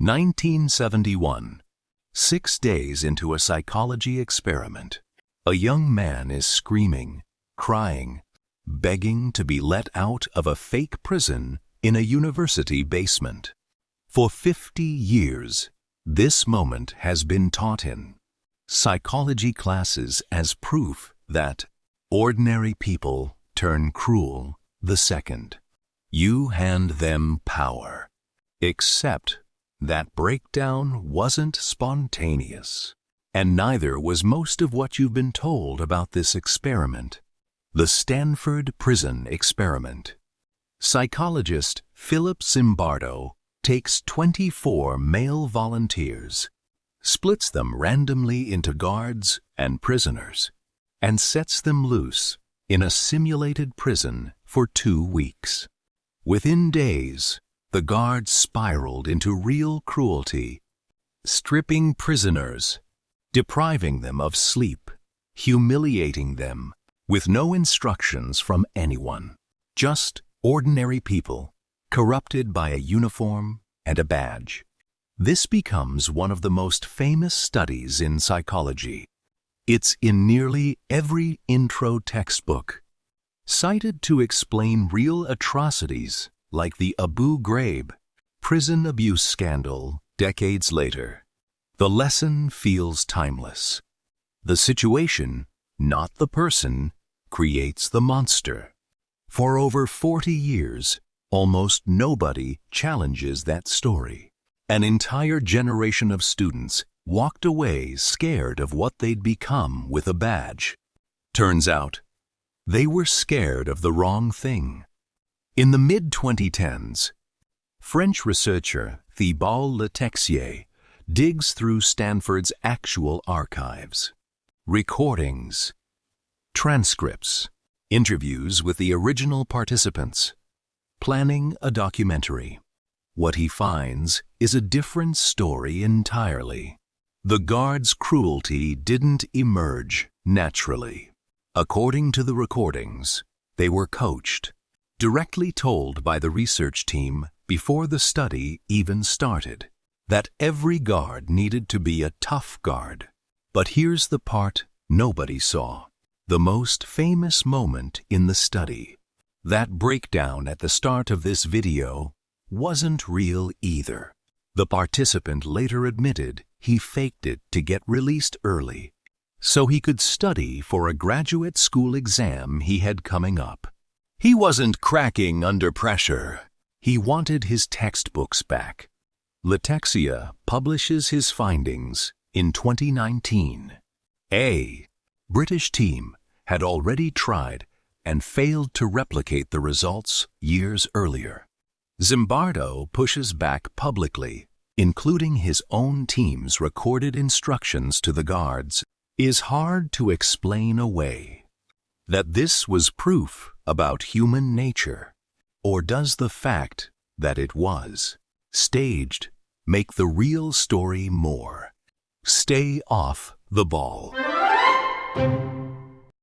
1971. 6 days into a psychology experiment. A young man is screaming, crying, begging to be let out of a fake prison in a university basement. For 50 years, this moment has been taught in psychology classes as proof that ordinary people turn cruel the second you hand them power. Except that breakdown wasn't spontaneous, and neither was most of what you've been told about this experiment. The Stanford Prison Experiment. Psychologist Philip Zimbardo takes 24 male volunteers, splits them randomly into guards and prisoners, and sets them loose in a simulated prison for 2 weeks. Within days, the guards spiraled into real cruelty, stripping prisoners, depriving them of sleep, humiliating them, with no instructions from anyone. Just ordinary people, corrupted by a uniform and a badge. This becomes one of the most famous studies in psychology. It's in nearly every intro textbook, cited to explain real atrocities like the Abu Ghraib prison abuse scandal decades later. The lesson feels timeless. The situation, not the person, creates the monster. For over 40 years, almost nobody challenges that story. An entire generation of students walked away scared of what they'd become with a badge. Turns out, they were scared of the wrong thing. In the mid-2010s, French researcher Thibault Letexier digs through Stanford's actual archives. Recordings, transcripts, interviews with the original participants, planning a documentary. What he finds is a different story entirely. The guards' cruelty didn't emerge naturally. According to the recordings, they were coached, directly told by the research team before the study even started, that every guard needed to be a tough guard. But here's the part nobody saw. The most famous moment in the study. That breakdown at the start of this video wasn't real either. The participant later admitted he faked it to get released early, so he could study for a graduate school exam he had coming up. He wasn't cracking under pressure. He wanted his textbooks back. Letexier publishes his findings in 2019. A British team had already tried and failed to replicate the results years earlier. Zimbardo pushes back publicly, including his own team's recorded instructions to the guards, is hard to explain away. That this was proof about human nature, or does the fact that it was staged make the real story more? Stay off the ball.